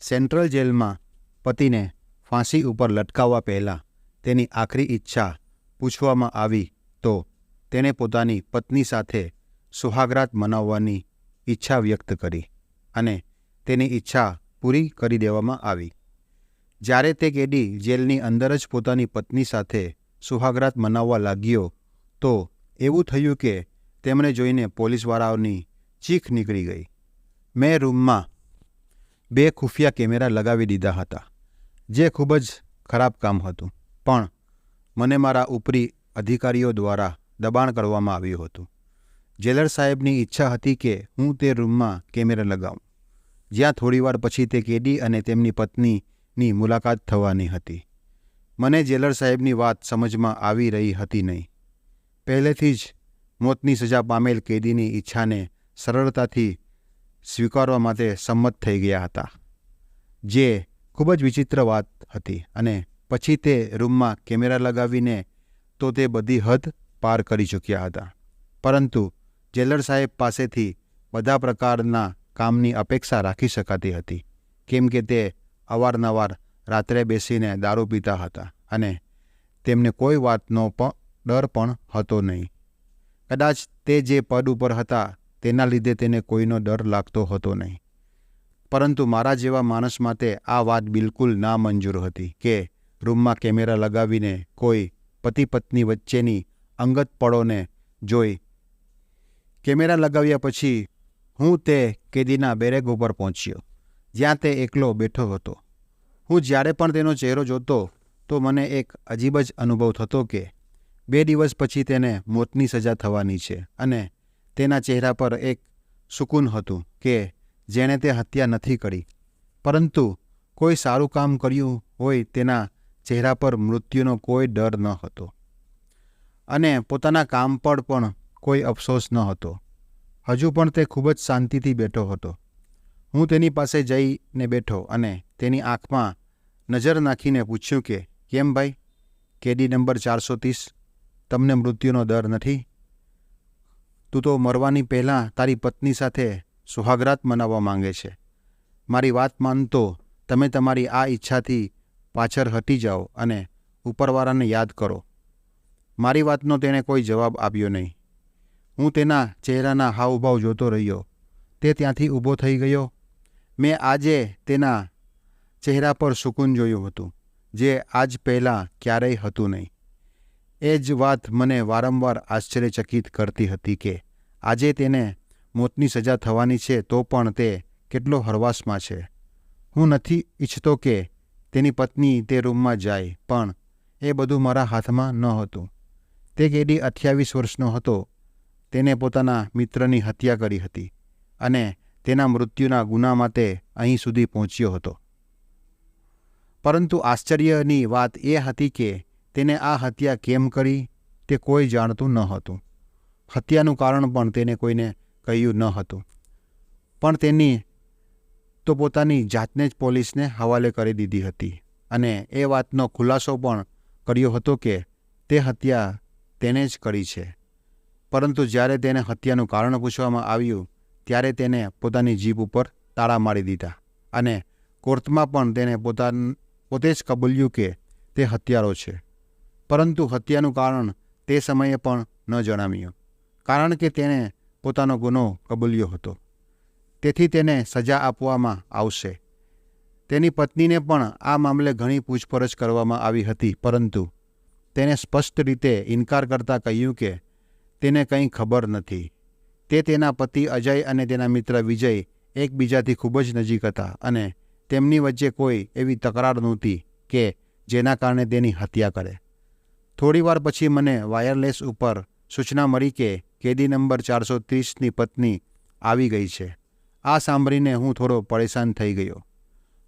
Central જેલમાં પતિને ફાંસી ઉપર લટકાવવા પહેલાં તેની આખરી ઈચ્છા પૂછવામાં આવી તો તેણે પોતાની પત્ની સાથે સુહાગરાત મનાવવાની ઈચ્છા વ્યક્ત કરી અને તેની ઈચ્છા પૂરી કરી દેવામાં આવી. જ્યારે તે કેદી જેલની અંદર જ પોતાની પત્ની સાથે સુહાગરાત મનાવવા લાગ્યો તો એવું થયું કે તેમણે જોઈને પોલીસવાળાઓની ચીખ નીકળી ગઈ. મેં રૂમમાં 2 ખુફિયા કેમેરા લગાવી દીધા હતા, જે ખૂબ જ ખરાબ કામ હતું, પણ મને મારા ઉપરી અધિકારીઓ દ્વારા દબાણ કરવામાં આવ્યું હતું. જેલર સાહેબની ઈચ્છા હતી કે હું તે રૂમમાં કેમેરા લગાવું, જ્યાં થોડીવાર પછી તે કેદી અને તેમની પત્નીની મુલાકાત થવાની હતી. મને જેલર સાહેબની વાત સમજમાં આવી રહી હતી નહીં. પહેલેથી જ મોતની સજા પામેલ કેદીની ઈચ્છાને સરળતાથી સ્વીકારવા માટે સંમત થઈ ગયા હતા, જે ખૂબ જ વિચિત્ર વાત હતી. અને પછી તે રૂમમાં કેમેરા લગાવીને તો તે બધી હદ પાર કરી ચૂક્યા હતા. પરંતુ જેલર સાહેબ પાસેથી બધા પ્રકારના કામની અપેક્ષા રાખી શકાતી હતી, કેમ કે તે અવારનવાર રાત્રે બેસીને દારૂ પીતા હતા અને તેમને કોઈ વાતનો ડર પણ હતો નહીં. કદાચ તે જે પદ ઉપર હતા તેના લીધે તેને કોઈનો ડર લાગતો હતો નહીં. પરંતુ મારા જેવા માણસ માટે આ વાત બિલકુલ નામંજૂર હતી કે રૂમમાં કેમેરા લગાવીને કોઈ પતિ પત્ની વચ્ચેની અંગત પળોને જોઈ. કેમેરા લગાવ્યા પછી હું તે કેદીના બેરેક ઉપર પહોંચ્યો, જ્યાં તે એકલો બેઠો હતો. હું જ્યારે પણ તેનો ચહેરો જોતો તો મને એક અજીબ જ અનુભવ થતો કે 2 દિવસ પછી તેને મોતની સજા થવાની છે અને તેના ચહેરા પર એક સુકૂન હતું કે જેણે તે હત્યા નથી કરી, પરંતુ કોઈ સારું કામ કર્યું હોય તેના ચહેરા પર મૃત્યુનો કોઈ ડર ન હતો અને પોતાના કામ પર પણ કોઈ અફસોસ ન હતો. હજુ પણ તે ખૂબ જ શાંતિથી બેઠો હતો. હું તેની પાસે જઈને બેઠો અને તેની આંખમાં નજર નાખીને પૂછ્યું કે કેમ ભાઈ, કેદી નંબર 430, તમને મૃત્યુનો ડર નથી? તું તો મરવાની પહેલાં તારી પત્ની સાથે સુહાગરાત મનાવવા માંગે છે. મારી વાત માનતો તમે તમારી આ ઈચ્છાથી પાછળ હટી જાઓ અને ઉપરવાળાને યાદ કરો. મારી વાતનો તેણે કોઈ જવાબ આપ્યો નહીં. હું તેના ચહેરાના હાવભાવ જોતો રહ્યો. તે ત્યાંથી ઊભો થઈ ગયો. મેં આજે તેના ચહેરા પર સુકૂન જોયું હતું, જે આજ પહેલાં ક્યારેય હતું નહીં. એ જ વાત મને વારંવાર આશ્ચર્યચકિત કરતી હતી કે આજે તેને મોતની સજા થવાની છે તો પણ તે કેટલો હરવાશમાં છે. હું નથી ઈચ્છતો કે તેની પત્ની તે રૂમમાં જાય, પણ એ બધું મારા હાથમાં ન હતું. તે કેદી 28 વર્ષનો હતો. તેને પોતાના મિત્રની હત્યા કરી હતી અને તેના મૃત્યુના ગુના માટે અહીં સુધી પહોંચ્યો હતો. પરંતુ આશ્ચર્યની વાત એ હતી કે તેને આ હત્યા કેમ કરી તે કોઈ જાણતું ન હતું. હત્યાનું કારણ પણ તેને કોઈને કહ્યું ન હતું, પણ તેની તો પોતાની જાતને જ પોલીસને હવાલે કરી દીધી હતી અને એ વાતનો ખુલાસો પણ કર્યો હતો કે તે હત્યા તેને જ કરી છે. પરંતુ જ્યારે તેને હત્યાનું કારણ પૂછવામાં આવ્યું ત્યારે તેને પોતાની જીભ ઉપર તાળા મારી દીધા અને કોર્ટમાં પણ તેને પોતે જ કબૂલ્યું કે તે હત્યારો છે. પરંતુ હત્યાનું કારણ તે સમયે પણ ન જણાવ્યું, કારણ કે તેણે પોતાનો ગુનો કબૂલ્યો હતો. તેથી તેને સજા આપવામાં આવશે. તેની પત્નીને પણ આ મામલે ઘણી પૂછપરછ કરવામાં આવી હતી, પરંતુ તેને સ્પષ્ટ રીતે ઇનકાર કરતાં કહ્યું કે તેને કંઈ ખબર નથી. તે તેના પતિ અજય અને તેના મિત્ર વિજય એકબીજાથી ખૂબ જ નજીક હતા અને તેમની વચ્ચે કોઈ એવી તકરાર નહોતી કે જેના કારણે તેની હત્યા કરે. થોડીવાર પછી મને વાયરલેસ ઉપર સૂચના મળી કે કેદી નંબર 430ની પત્ની આવી ગઈ છે. આ સાંભળીને હું થોડો પરેશાન થઈ ગયો.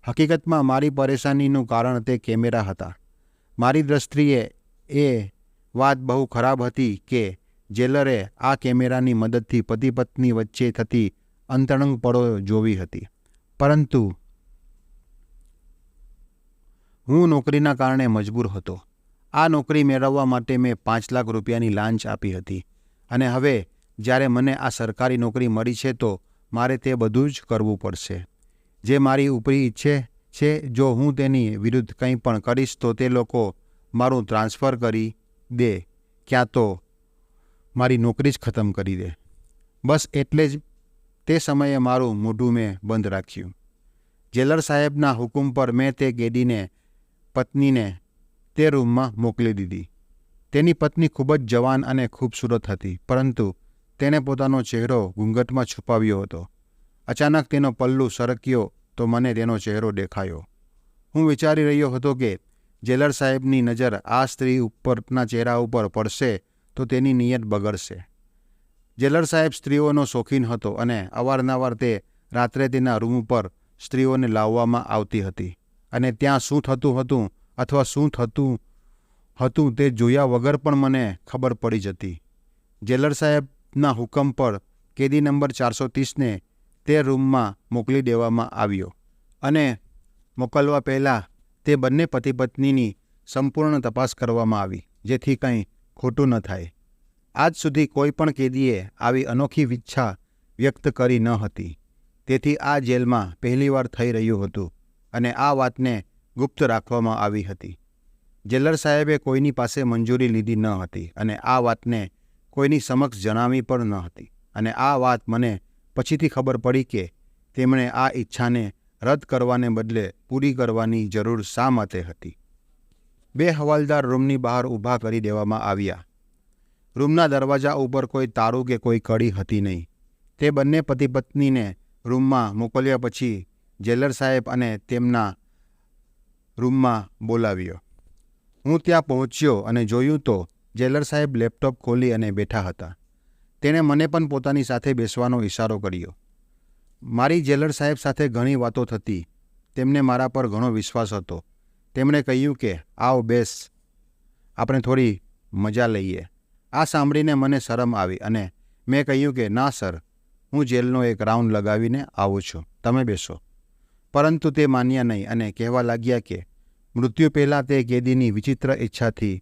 હકીકતમાં મારી પરેશાનીનું કારણ તે કેમેરા હતા. મારી દૃષ્ટિએ એ વાત બહુ ખરાબ હતી કે જેલરે આ કેમેરાની મદદથી પતિ પત્ની વચ્ચે થતી અંતરંગ પળો જોવી હતી. પરંતુ હું નોકરીના કારણે મજબૂર હતો. આ નોકરી મેળવવા માટે મેં 5 લાખ રૂપિયાની લાંચ આપી હતી અને હવે જ્યારે મને આ સરકારી નોકરી મળી છે તો મારે તે બધું જ કરવું પડશે. જે મારી ઉપરી ઈચ્છે છે. જો હું તેની વિરુદ્ધ કંઈ પણ કરીશ તો તે લોકો મારું ટ્રાન્સફર કરી દે, ક્યાં તો મારી નોકરી જ ખતમ કરી દે. બસ એટલે જ તે સમયે મારું મોઢું મેં બંધ રાખ્યું. જેલર સાહેબના હુકમ પર મેં તે કેદીને પત્નીને તે રૂમમાં મોકલી દીધી. તેની પત્ની ખૂબ જ જવાન અને ખૂબસૂરત હતી, પરંતુ તેણે પોતાનો ચહેરો ઘૂંઘટમાં છુપાવ્યો હતો. અચાનક તેનો પલ્લુ સરક્યો તો મને તેનો ચહેરો દેખાયો. હું વિચારી રહ્યો હતો કે જેલર સાહેબની નજર આ સ્ત્રી ઉપરના ચહેરા ઉપર પડશે તો તેની નિયત બગડશે. જેલર સાહેબ સ્ત્રીઓનો શોખીન હતો અને અવારનવાર તે રાત્રે તેના રૂમ ઉપર સ્ત્રીઓને લાવવામાં આવતી હતી અને ત્યાં શું થતું હતું અથવા શું થતું હતું તે જોયા વગર પણ મને ખબર પડી જતી. જેલર સાહેબના હુકમ પર કેદી નંબર 430ને તે રૂમમાં મોકલી દેવામાં આવ્યો અને મોકલવા પહેલાં તે બંને પતિ પત્નીની સંપૂર્ણ તપાસ કરવામાં આવી, જેથી કંઈ ખોટું ન થાય. આજ સુધી કોઈ પણ કેદીએ આવી અનોખી ઈચ્છા વ્યક્ત કરી ન હતી. તેથી આ જેલમાં પહેલીવાર થઈ રહ્યું હતું અને આ વાતને ગુપ્ત રાખવામાં આવી હતી. જેલર સાહેબે કોઈની પાસે મંજૂરી લીધી ન હતી અને આ વાતને કોઈની સમક્ષ જણાવી પણ ન હતી. અને આ વાત મને પછીથી ખબર પડી કે તેમણે આ ઈચ્છાને રદ કરવાને બદલે પૂરી કરવાની જરૂર શા માટે હતી. 2 હવાલદાર રૂમની બહાર ઊભા કરી દેવામાં આવ્યા. રૂમના દરવાજા ઉપર કોઈ તારું કે કોઈ કડી હતી નહીં. તે બંને પતિ પત્નીને રૂમમાં મોકલ્યા પછી જેલર સાહેબ અને તેમના રૂમમાં બોલાવ્યો. હું ત્યાં પહોંચ્યો અને જોયું તો જેલર સાહેબ લેપટોપ ખોલી અને બેઠા હતા. તેણે મને પણ પોતાની સાથે બેસવાનો ઇશારો કર્યો. મારી જેલર સાહેબ સાથે ઘણી વાતો થતી. તેમને મારા પર ઘણો વિશ્વાસ હતો. તેમણે કહ્યું કે આવ બેસ, આપણે થોડી મજા લઈએ. આ સાંભળીને મને શરમ આવી અને મેં કહ્યું કે ના સર, હું જેલનો એક રાઉન્ડ લગાવીને આવું છું, તમે બેસો. પરંતુ તે માન્યા નહીં અને કહેવા લાગ્યા કે મૃત્યુ પહેલાં તે કેદીની વિચિત્ર ઈચ્છાથી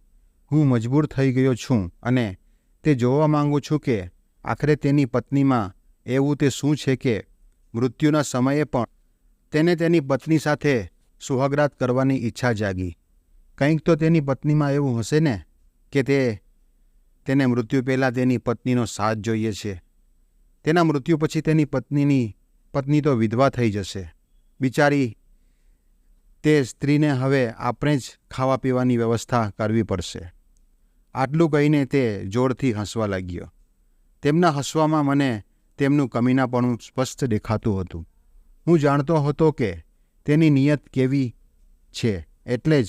હું મજબૂર થઈ ગયો છું અને તે જોવા માંગુ છું કે આખરે તેની પત્નીમાં એવું તે શું છે કે મૃત્યુના સમયે પણ તેને તેની પત્ની સાથે સુહાગરાત કરવાની ઈચ્છા જાગી. કંઈક તો તેની પત્નીમાં એવું હશે ને કે તેને મૃત્યુ પહેલાં તેની પત્નીનો સાથ જોઈએ છે. તેના મૃત્યુ પછી તેની પત્ની તો વિધવા થઈ જશે. બિચારી તે સ્ત્રીને હવે આપણે જ ખાવા પીવાની વ્યવસ્થા કરવી પડશે. આટલું કહીને તે જોરથી હસવા લાગ્યો. તેમના હસવામાં મને તેમનું કમીનાપણું સ્પષ્ટ દેખાતું હતું. હું જાણતો હતો કે તેની નિયત કેવી છે, એટલે જ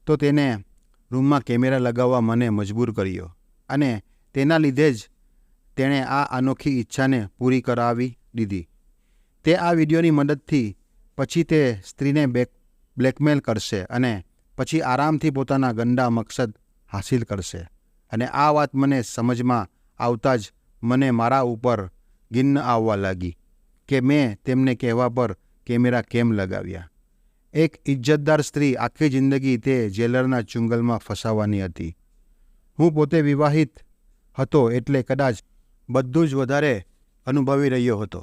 તો તેને રૂમમાં કેમેરા લગાવવા મને મજબૂર કર્યો અને તેના લીધે જ તેણે આ અનોખી ઈચ્છાને પૂરી કરાવી દીધી. તે આ વિડીયોની મદદથી પછી તે સ્ત્રીને બ્લેકમેલ કરશે અને પછી આરામથી પોતાના ગંદા મકસદ હાસિલ કરશે. અને આ વાત મને સમજમાં આવતા જ મને મારા ઉપર ગિન્ન આવવા લાગી કે મેં તેમને કહેવા પર કેમેરા કેમ લગાવ્યા. એક ઇજ્જતદાર સ્ત્રી આખી જિંદગી તે જેલરના ચુંગલમાં ફસાવાની હતી. હું પોતે વિવાહિત હતો એટલે કદાચ બધું જ વધારે અનુભવી રહ્યો હતો.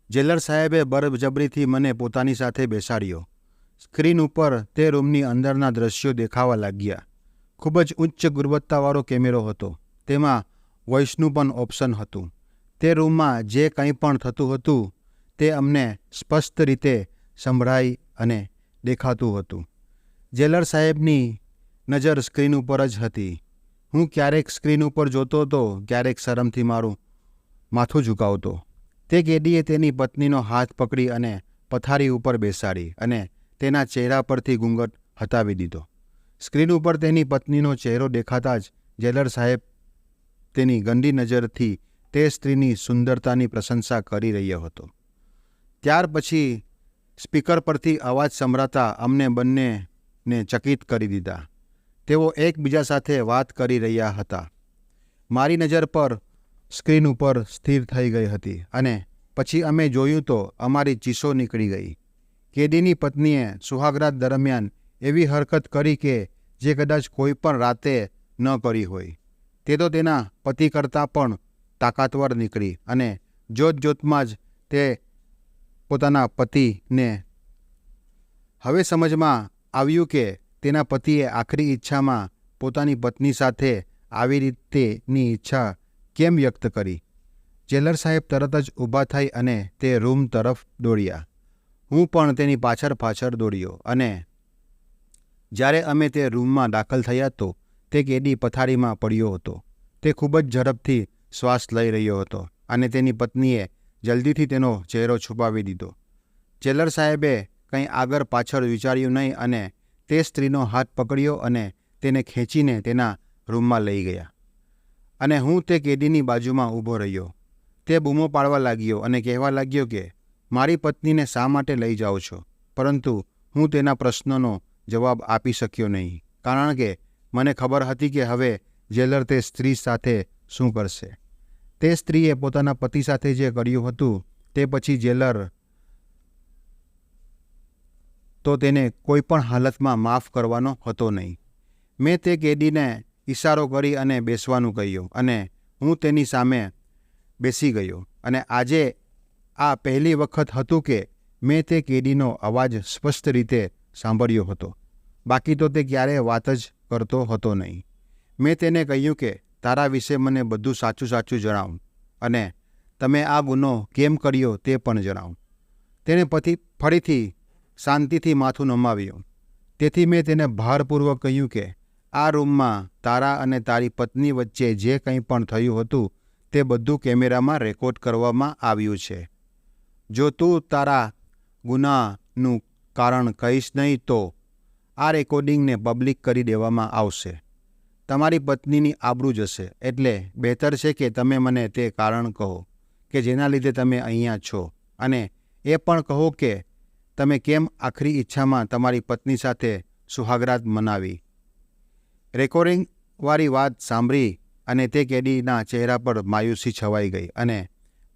જેલર સાહેબે બળજબરીથી મને પોતાની સાથે બેસાડ્યો. સ્ક્રીન ઉપર તે રૂમની અંદરના દ્રશ્યો દેખાવા લાગ્યા. ખૂબ જ ઉચ્ચ ગુણવત્તાવાળો કેમેરો હતો. તેમાં વોઇસનું પણ ઓપ્શન હતું. તે રૂમમાં જે કંઈ પણ થતું હતું તે અમને સ્પષ્ટ રીતે સંભળાઈ અને દેખાતું હતું. જેલર સાહેબની નજર સ્ક્રીન ઉપર જ હતી. હું ક્યારેક સ્ક્રીન ઉપર જોતો હતો, ક્યારેક શરમથી મારું માથું ઝુકાવતો. તે કેદીએ તેની પત્નીનો હાથ પકડી અને પથારી ઉપર બેસાડી અને તેના ચહેરા પરથી ઘૂંઘટ હટાવી દીધો. સ્ક્રીન ઉપર તેની પત્નીનો ચહેરો દેખાતા જ જેલર સાહેબ તેની ગંદી નજરથી તે સ્ત્રીની સુંદરતાની પ્રશંસા કરી રહ્યો હતો. ત્યાર પછી સ્પીકર પરથી અવાજ સંભળાતા અમને બંનેને ચકિત કરી દીધા. તેઓ એકબીજા સાથે વાત કરી રહ્યા હતા. મારી નજર પર સ્ક્રીન ઉપર સ્થિર થઈ ગઈ હતી અને પછી અમે જોયું તો અમારી ચીસો નીકળી ગઈ. કેદીની પત્નીએ સુહાગરાત દરમિયાન એવી હરકત કરી કે જે કદાચ કોઈ પણ રાતે ન કરી હોય. તે તો તેના પતિ કરતાં પણ તાકાતવર નીકળી અને જોતજોતમાં જ તે પોતાના પતિને હવે સમજમાં આવ્યું કે તેના પતિએ આખરી ઈચ્છામાં પોતાની પત્ની સાથે આવી રીતેની ઈચ્છા કેમ વ્યક્ત કરી. જેલર સાહેબ તરત જ ઊભા થઈ અને તે રૂમ તરફ દોડ્યા. હું પણ તેની પાછળ દોડ્યો અને જ્યારે અમે તે રૂમમાં દાખલ થયા તો તે કેદી પથારીમાં પડ્યો હતો. તે ખૂબ જ ઝડપથી શ્વાસ લઈ રહ્યો હતો અને તેની પત્નીએ જલ્દીથી તેનો ચહેરો છુપાવી દીધો. જેલર સાહેબે કંઈ આગળ પાછળ વિચાર્યું નહીં અને તે સ્ત્રીનો હાથ પકડ્યો અને તેને ખેંચીને તેના રૂમમાં લઈ ગયા અને હું તે કેદીની બાજુમાં ઊભો રહ્યો. તે બૂમો પાડવા લાગ્યો અને કહેવા લાગ્યો કે મારી પત્નીને શા માટે લઈ જાઓ છો, પરંતુ હું તેના પ્રશ્નનો જવાબ આપી શક્યો નહીં, કારણ કે મને ખબર હતી કે હવે જેલર તે સ્ત્રી સાથે શું કરશે. તે સ્ત્રીએ પોતાના પતિ સાથે જે કર્યું હતું તે પછી જેલર તો તેને કોઈ પણ હાલતમાં માફ કરવાનો હતો નહીં. મેં તે કેદીને ઇશારો કરી અને બેસવાનું કહ્યું અને હું તેની સામે બેસી ગયો અને આજે આ પહેલી વખત હતું કે મેં તે કેદીનો અવાજ સ્પષ્ટ રીતે સાંભળ્યો હતો. બાકી તો તે ક્યારેય વાત જ કરતો હતો નહીં. મેં તેને કહ્યું કે તારા વિશે મને બધું સાચું જણાવ અને તમે આ ગુનો કેમ કર્યો તે પણ જણાવ. તેને ફરીથી શાંતિથી માથું નમાવ્યું. તેથી મેં તેને ભારપૂર્વક કહ્યું કે આ રૂમમાં તારા અને તારી પત્ની વચ્ચે જે કંઈ પણ થયું હતું તે બધું કેમેરામાં રેકોર્ડ કરવામાં આવ્યું છે. જો તું તારા ગુનાનું કારણ કહીશ નહીં તો આ રેકોર્ડિંગને પબ્લિક કરી દેવામાં આવશે. તમારી પત્નીની આબરૂ જશે. એટલે બહેતર છે કે તમે મને તે કારણ કહો કે જેના લીધે તમે અહીંયા છો અને એ પણ કહો કે તમે કેમ આખરી ઈચ્છામાં તમારી પત્ની સાથે સુહાગરાત મનાવી. રેકોર્ડિંગવાળી વાત સાંભળી અને તે કેદીના ચહેરા પર માયુસી છવાઈ ગઈ અને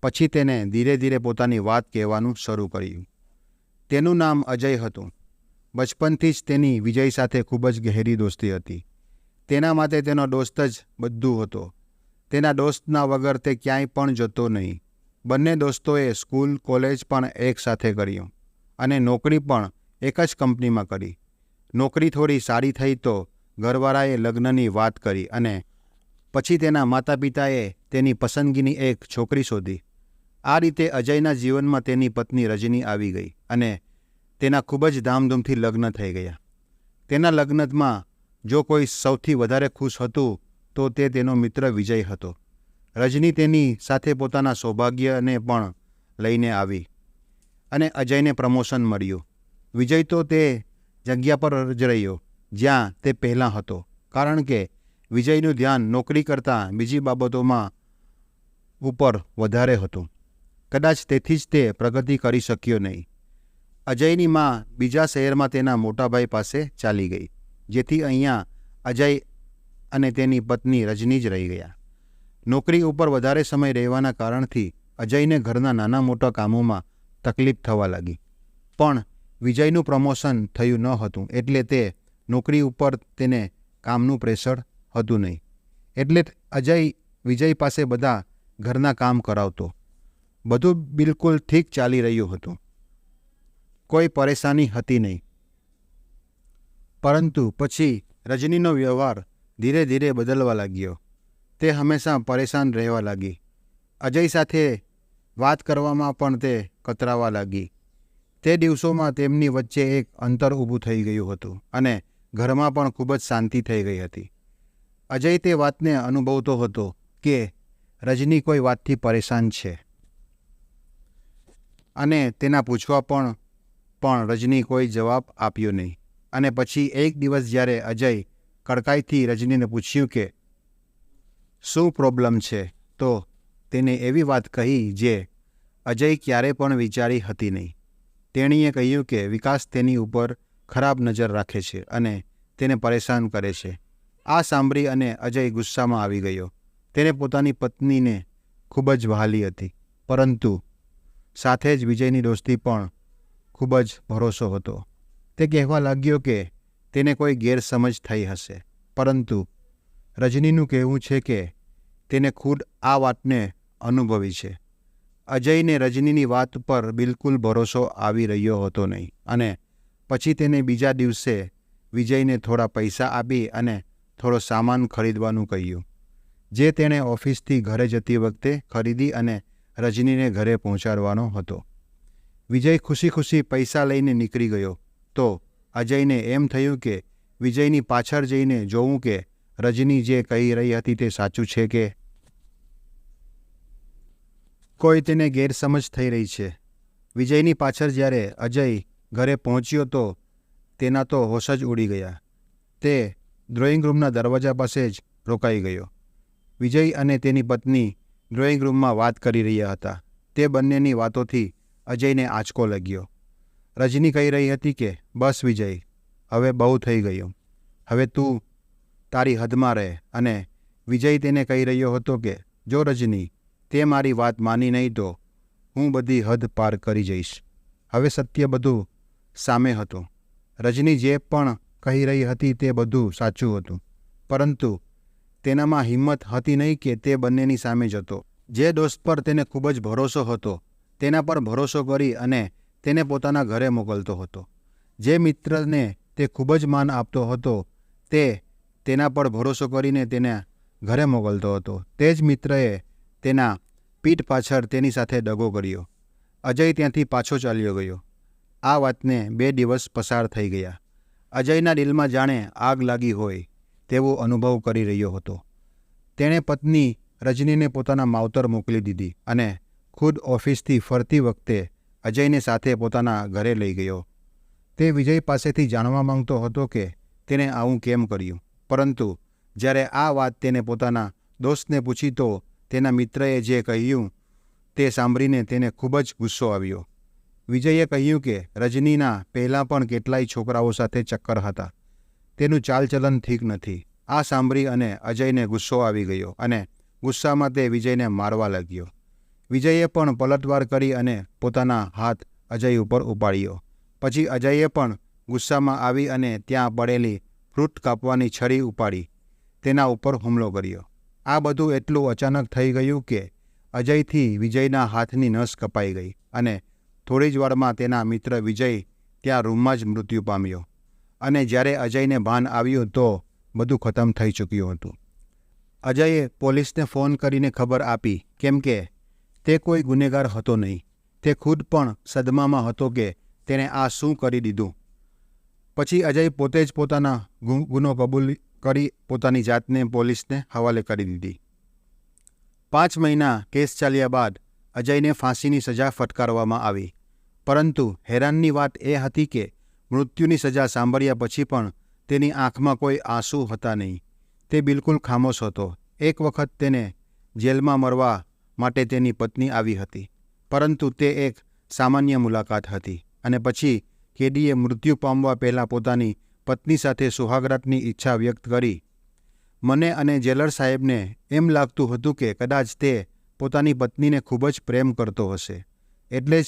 પછી તેને ધીરે ધીરે પોતાની વાત કહેવાનું શરૂ કર્યું. તેનું નામ અજય હતું. બચપનથી જ તેની વિજય સાથે ખૂબ જ ગહેરી દોસ્તી હતી. તેના માટે તેનો દોસ્ત જ બધું હતો. તેના દોસ્તના વગર તે ક્યાંય પણ જતો નહીં. બંને દોસ્તોએ સ્કૂલ કોલેજ પણ એક સાથે કર્યું અને નોકરી પણ એક જ કંપનીમાં કરી. નોકરી થોડી સારી થઈ તો ઘરવાળાએ લગ્નની વાત કરી અને પછી તેના માતા પિતાએ તેની પસંદગીની એક છોકરી શોધી. આ રીતે અજયના જીવનમાં તેની પત્ની રજની આવી ગઈ અને તેના ખૂબ જ ધામધૂમથી લગ્ન થઈ ગયા. તેના લગ્નમાં જો કોઈ સૌથી વધારે ખુશ હતું તો તે તેનો મિત્ર વિજય હતો. રજની તેની સાથે પોતાના સૌભાગ્યને પણ લઈને આવી અને અજયને પ્રમોશન મળ્યું. વિજય તો તે જગ્યા પર જ રહ્યો જ્યાં તે પહેલાં હતો, કારણ કે વિજયનું ધ્યાન નોકરી કરતાં બીજી બાબતોમાં ઉપર વધારે હતું. કદાચ તેથી જ તે પ્રગતિ કરી શક્યો નહીં. અજયની માં બીજા શહેરમાં તેના મોટાભાઈ પાસે ચાલી ગઈ, જેથી અહીંયા અજય અને તેની પત્ની રજની જ રહી ગયા. નોકરી ઉપર વધારે સમય રહેવાના કારણથી અજયને ઘરના નાના મોટા કામોમાં તકલીફ થવા લાગી. પણ વિજયનું પ્રમોશન થયું ન હતું એટલે તે નોકરી ઉપર તેને કામનું પ્રેશર હતું નહીં. એટલે અજય વિજય પાસે બધા ઘરના કામ કરાવતો. બધું બિલકુલ ઠીક ચાલી રહ્યું હતું. કોઈ પરેશાની હતી નહીં. પરંતુ પછી રજનીનો વ્યવહાર ધીરે ધીરે બદલવા લાગ્યો. તે હંમેશા પરેશાન રહેવા લાગી. અજય સાથે વાત કરવામાં પણ તે કતરાવા લાગી. તે દિવસોમાં તેમની વચ્ચે એક અંતર ઊભું થઈ ગયું હતું અને ઘરમાં પણ ખૂબ જ શાંતિ થઈ ગઈ હતી. અજય તે વાતને અનુભવતો હતો કે રજની કોઈ વાતથી પરેશાન છે અને તેના પૂછવા પણ રજની કોઈ જવાબ આપ્યો નહીં. અને પછી એક દિવસ જ્યારે અજય કડકાઈથી રજનીને પૂછ્યું કે શું પ્રોબ્લેમ છે, તો તેને એવી વાત કહી જે અજય ક્યારે પણ વિચારી હતી નહીં. તેણીએ કહ્યું કે વિકાસ તેની ઉપર ખરાબ નજર રાખે છે અને તેને પરેશાન કરે છે. આ સાંભળી અને અજય ગુસ્સામાં આવી ગયો. તેને પોતાની પત્નીને ખૂબ જ વહાલી હતી, પરંતુ સાથે જ વિજયની દોસ્તી પણ ખૂબ જ ભરોસો હતો. તે કહેવા લાગ્યો કે તેને કોઈ ગેરસમજ થઈ હશે, પરંતુ રજનીનું કહેવું છે કે તેને ખુદ આ વાતને અનુભવી છે. અજયને રજનીની વાત પર બિલકુલ ભરોસો આવી રહ્યો હતો નહીં અને પછી તેને બીજા દિવસે વિજયને થોડા પૈસા આપી અને થોડો સામાન ખરીદવાનું કહ્યું, જે તેણે ઓફિસથી ઘરે જતી વખતે ખરીદી અને રજનીને ઘરે પહોંચાડવાનો હતો. વિજય ખુશી ખુશી પૈસા લઈને નીકળી ગયો તો અજયને એમ થયું કે વિજયની પાછળ જઈને જોવું કે રજની જે કહી રહી હતી તે સાચું છે કે કોઈ તેને ગેરસમજ થઈ રહી છે. વિજયની પાછળ જ્યારે અજય ઘરે પહોંચ્યો તો તેના તો હોશ જ ઉડી ગયા. તે ડ્રોઈંગ રૂમના દરવાજા પાસે જ રોકાઈ ગયો. વિજય અને તેની પત્ની ડ્રોઈંગ રૂમમાં વાત કરી રહ્યા હતા. તે બંનેની વાતોથી અજયને આંચકો લાગ્યો. રજની કહી રહી હતી કે બસ વિજય, હવે બહુ થઈ ગયું, હવે તું તારી હદમાં રહે. અને વિજય તેને કહી રહ્યો હતો કે જો રજની તે મારી વાત માની નહીં તો હું બધી હદ પાર કરી જઈશ. હવે સત્ય બધું સામે હતું. રજની જે પણ કહી રહી હતી તે બધું સાચું હતું, પરંતુ તેનામાં હિંમત હતી નહીં કે તે બંનેની સામે જતો. જે દોસ્ત પર તેને ખૂબ જ ભરોસો હતો તેના પર ભરોસો કરી અને તેને પોતાના ઘરે મોકલતો હતો. જે મિત્રને તે ખૂબ જ માન આપતો હતો તે તેના પર ભરોસો કરીને તેને ઘરે મોકલતો હતો. તે જ મિત્રએ તેના પીઠ પાછળ તેની સાથે દગો કર્યો. અજય ત્યાંથી પાછો ચાલ્યો ગયો. આ વાતને 2 દિવસ પસાર થઈ ગયા. અજયના દિલમાં જાણે આગ લાગી હોય તેવો અનુભવ કરી રહ્યો હતો. તેણે પત્ની રજનીને પોતાના માવતર મોકલી દીધી અને ખુદ ઓફિસથી ફરતી વખતે અજયને સાથે પોતાના ઘરે લઈ ગયો. તે વિજય પાસેથી જાણવા માંગતો હતો કે તેણે આવું કેમ કર્યું, પરંતુ જ્યારે આ વાત તેને પોતાના દોસ્તને પૂછી તો તેના મિત્રએ જે કહ્યું તે સાંભળીને તેને ખૂબ જ ગુસ્સો આવ્યો. વિજયે કહ્યું કે રજનીના પહેલાં પણ કેટલાય છોકરાઓ સાથે ચક્કર હતા, તેનું ચાલચલન ઠીક નથી. આ સાંભળી અને અજયને ગુસ્સો આવી ગયો અને ગુસ્સામાં તે વિજયને મારવા લાગ્યો. વિજયે પણ પલટવાર કરી અને પોતાના હાથ અજય ઉપર ઉપાડ્યો. પછી અજયે પણ ગુસ્સામાં આવી અને ત્યાં પડેલી ફ્રૂટ કાપવાની છરી ઉપાડી તેના ઉપર હુમલો કર્યો. આ બધું એટલું અચાનક થઈ ગયું કે અજયથી વિજયના હાથની નસ કપાઈ ગઈ અને થોડી જ વારમાં તેના મિત્ર વિજય ત્યાં રૂમમાં જ મૃત્યુ પામ્યો. અને જ્યારે અજયને ભાન આવ્યું તો બધું ખતમ થઈ ચૂક્યું હતું. અજયે પોલીસને ફોન કરીને ખબર આપી, કેમ કે તે કોઈ ગુનેગાર હતો નહીં. તે ખુદ પણ સદમામાં હતો કે તેણે આ શું કરી દીધું. પછી અજય પોતે જ પોતાના ગુનો કબૂલ કરી પોતાની જાતને પોલીસને હવાલે કરી દીધી. 5 મહિના કેસ ચાલ્યા બાદ અજયને ફાંસીની સજા ફટકારવામાં આવી. પરંતુ હેરાનની વાત એ હતી કે મૃત્યુની સજા સાંભળ્યા પછી પણ તેની આંખમાં કોઈ આંસુ હતા નહીં. તે બિલકુલ ખામોશ હતો. એક વખત તેને જેલમાં મરવા માટે તેની પત્ની આવી હતી, પરંતુ તે એક સામાન્ય મુલાકાત હતી. અને પછી કેદીએ મૃત્યુ પામવા પહેલાં પોતાની પત્ની સાથે સુહાગરાતની ઈચ્છા વ્યક્ત કરી. મને અને જેલર સાહેબને એમ લાગતું હતું કે કદાચ તે પોતાની પત્નીને ખૂબ જ પ્રેમ કરતો હશે, એટલે જ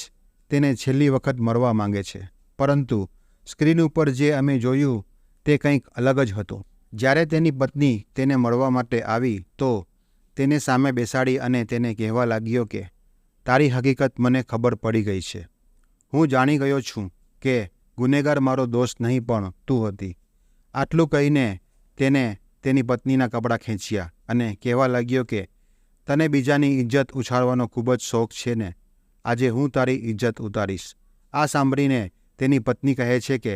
તેને છેલ્લી વખત મરવા માંગે છે. પરંતુ સ્ક્રીન ઉપર જે અમે જોયું તે કંઈક અલગ જ હતું. જ્યારે તેની પત્ની તેને મળવા માટે આવી તો તેને સામે બેસાડી અને તેને કહેવા લાગ્યો કે તારી હકીકત મને ખબર પડી ગઈ છે. હું જાણી ગયો છું કે ગુનેગાર મારો દોસ્ત નહીં પણ તું હતી. આટલું કહીને તેને તેની પત્નીના કપડાં ખેંચ્યા અને કહેવા લાગ્યો કે તને બીજાની ઇજ્જત ઉછાળવાનો ખૂબ જ શોખ છે ને, આજે હું તારી ઇજ્જત ઉતારીશ. આ સાંભળીને તેની પત્ની કહે છે કે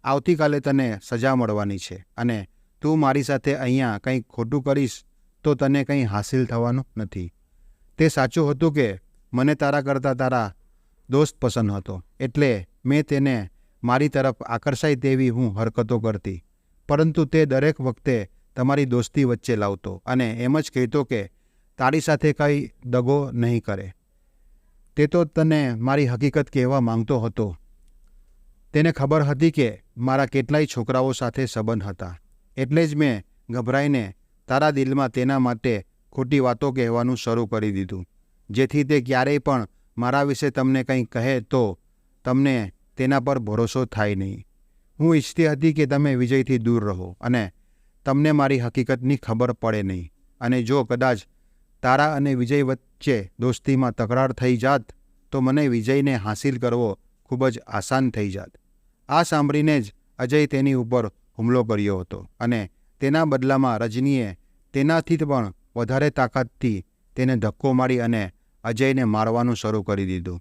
આવતીકાલે તને સજા મળવાની છે અને તું મારી સાથે અહીંયા કંઈક ખોટું કરીશ તો તને કંઈ હાસિલ થવાનું નથી. તે સાચું હતું કે મને તારા કરતાં તારા દોસ્ત પસંદ હતો, એટલે મેં તેને મારી તરફ આકર્ષાય તેવી હું હરકતો કરતી, પરંતુ તે દરેક વખતે તમારી દોસ્તી વચ્ચે લાવતો અને એમ જ કહેતો કે તારી સાથે કંઈ દગો નહીં કરે. તે તો તને મારી હકીકત કહેવા માંગતો હતો. તેને ખબર હતી કે મારા કેટલાય છોકરાઓ સાથે સંબંધ હતા, એટલે જ મેં ગભરાઈને તારા દિલમાં તેના માટે ખોટી વાતો કહેવાનું શરૂ કરી દીધું, જેથી તે ક્યારેય પણ મારા વિશે તમને કંઈ કહે તો તમને તેના પર ભરોસો થાય નહીં. હું ઈચ્છતી હતી કે તમે વિજયથી દૂર રહો અને તમને મારી હકીકતની ખબર પડે નહીં. અને જો કદાચ તારા અને વિજય વચ્ચે દોસ્તીમાં તકરાર થઈ જાત તો મને વિજયને હાંસિલ કરવો ખૂબ જ આસાન થઈ જાત. આ સાંભળીને જ અજય તેની ઉપર હુમલો કર્યો હતો અને તેના બદલામાં રજનીએ તેનાથી પણ વધારે તાકાતથી તેને ધક્કો મારી અને અજયને મારવાનું શરૂ કરી દીધું.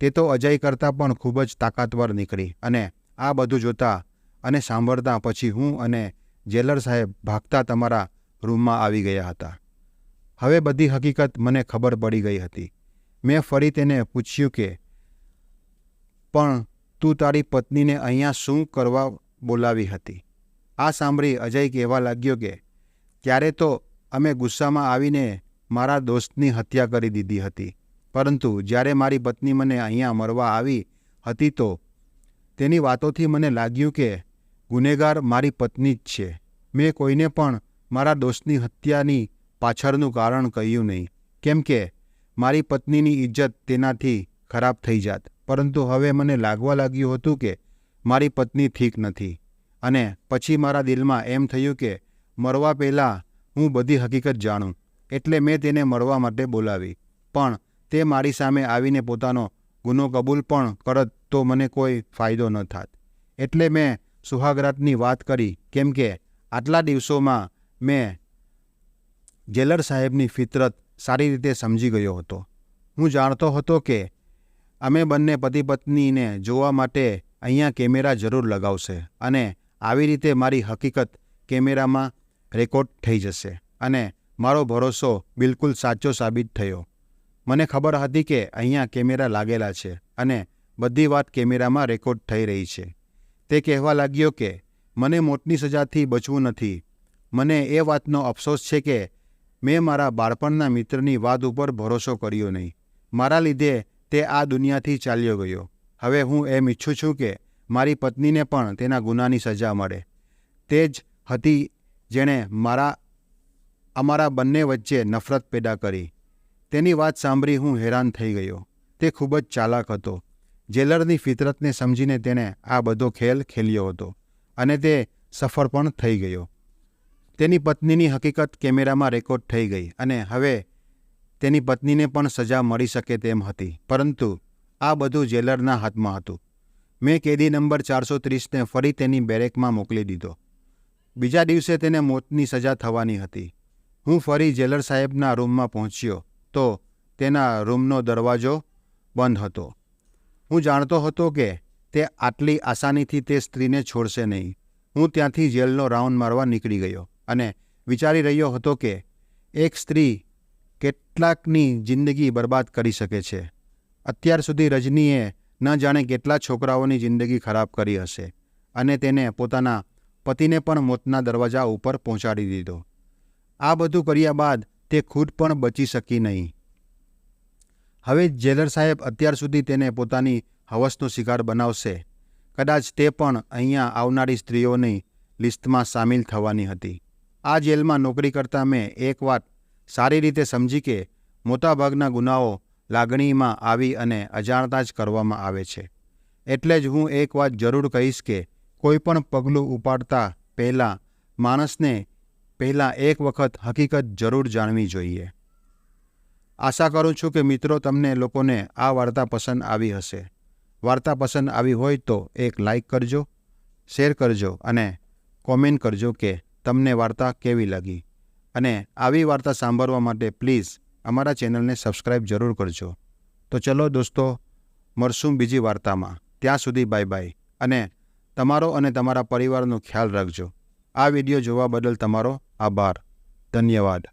તે તો અજય કરતાં પણ ખૂબ જ તાકાતવર નીકળી અને આ બધું જોતા અને સાંભળતા પછી હું અને જેલર સાહેબ ભાગતા તમારા રૂમમાં આવી ગયા હતા. હવે બધી હકીકત મને ખબર પડી ગઈ હતી. મેં ફરી તેને પૂછ્યું કે પણ તું તારી પત્નીને અહીંયા શું કરવા બોલાવી હતી? આ સાંભળી અજય કહેવા લાગ્યો કે ત્યારે તો અમે ગુસ્સામાં આવીને મારા દોસ્તની હત્યા કરી દીધી હતી, પરંતુ જ્યારે મારી પત્ની મને અહીંયા મરવા આવી હતી તો તેની વાતોથી મને લાગ્યું કે ગુનેગાર મારી પત્ની જ છે. મેં કોઈને પણ મારા દોસ્તની હત્યાની પાછળનું કારણ કહ્યું નહીં, કેમ કે મારી પત્નીની ઇજ્જત તેનાથી ખરાબ થઈ જાત. પરંતુ હવે મને લાગવા લાગ્યું હતું કે મારી પત્ની ઠીક નથી અને પછી મારા દિલમાં એમ થયું કે મરવા પહેલાં હું બધી હકીકત જાણું, એટલે મેં તેને મળવા માટે બોલાવી. પણ તે મારી સામે આવીને પોતાનો ગુનો કબૂલ પણ કરત તો મને કોઈ ફાયદો ન થાત. એટલે મેં સુહાગરાતની વાત કરી, કેમ કે આટલા દિવસોમાં મેં જેલર સાહેબની ફિતરત સારી રીતે સમજી ગયો હતો. હું જાણતો હતો કે અમે બંને પતિ પત્નીને જોવા માટે અહીંયા કેમેરા જરૂર લગાવશે અને આવી રીતે મારી હકીકત કેમેરામાં રેકોર્ડ થઈ જશે અને મારો ભરોસો બિલકુલ સાચો સાબિત થયો. મને ખબર હતી કે અહીંયા કેમેરા લાગેલા છે અને બધી વાત કેમેરામાં રેકોર્ડ થઈ રહી છે. તે કહેવા લાગ્યો કે મને મોતની સજાથી બચવું નથી. મને એ વાતનો અફસોસ છે કે મેં મારા બાળપણના મિત્રની વાત ઉપર ભરોસો કર્યો નહીં. મારા લીધે તે આ દુનિયાથી ચાલ્યો ગયો. હવે હું એમ ઈચ્છું છું કે મારી પત્નીને પણ તેના ગુનાની સજા મળે. તે જ હતી જેણે અમારા બંને વચ્ચે નફરત પેદા કરી. તેની વાત સાંભળી હું હેરાન થઈ ગયો. તે ખૂબ જ ચાલાક હતો. જેલરની ફિતરતને સમજીને તેણે આ બધો ખેલ ખેલ્યો હતો અને તે સફળ પણ થઈ ગયો. તેની પત્નીની હકીકત કેમેરામાં રેકોર્ડ થઈ ગઈ અને હવે તેની પત્નીને પણ સજા મળી શકે તેમ હતી. પરંતુ આ બધું જેલરના હાથમાં હતું. મેં કેદી નંબર 430ને ફરી તેની બેરેકમાં મોકલી દીધો. બીજા દિવસે તેને મોતની સજા થવાની હતી. હું ફરી જેલર સાહેબના રૂમમાં પહોંચ્યો તો તેના રૂમનો દરવાજો બંધ હતો. હું જાણતો હતો કે તે આટલી આસાનીથી તે સ્ત્રીને છોડશે નહીં. હું ત્યાંથી જેલનો રાઉન્ડ મારવા નીકળી ગયો અને વિચારી રહ્યો હતો કે એક સ્ત્રી કેટલાકની જિંદગી બરબાદ કરી શકે છે. અત્યાર સુધી રજનીએ ન જાણે કેટલા છોકરાઓની જિંદગી ખરાબ કરી હશે અને તેને પોતાના પતિને પણ મોતના દરવાજા ઉપર પહોંચાડી દીધો. આ બધું કર્યા બાદ તે ખુદ પણ બચી શકી નહીં. હવે જેલર સાહેબ અત્યાર સુધી તેને પોતાની હવસનો શિકાર બનાવશે. કદાચ તે પણ અહીંયા આવનારી સ્ત્રીઓની લિસ્ટમાં સામેલ થવાની હતી. આ જેલમાં નોકરી કરતાં મેં એક વાત સારી રીતે સમજી કે મોટાભાગના ગુનાઓ લાગણીમાં આવી અને અજાણતા જ કરવામાં આવે છે. એટલે જ હું એક વાત જરૂર કહીશ કે કોઈ પણ પગલું ઉપાડતા પહેલાં માણસને પહેલાં એક વખત હકીકત જરૂર જાણવી જોઈએ. આશા કરું છું કે મિત્રો તમને લોકોને આ વાર્તા પસંદ આવી હશે. વાર્તા પસંદ આવી હોય તો એક લાઈક કરજો, શેર કરજો અને કોમેન્ટ કરજો કે તમને વાર્તા કેવી લાગી. અને આવી વાર્તા સાંભળવા માટે પ્લીઝ અમારા ચેનલને સબસ્ક્રાઈબ જરૂર કરજો. તો ચલો દોસ્તો, મળશું બીજી વાર્તામાં. ત્યાં સુધી બાય બાય અને તમારો અને તમારા પરિવારનો ખ્યાલ રાખજો. આ વિડીયો જોવા બદલ તમારો આભાર. ધન્યવાદ.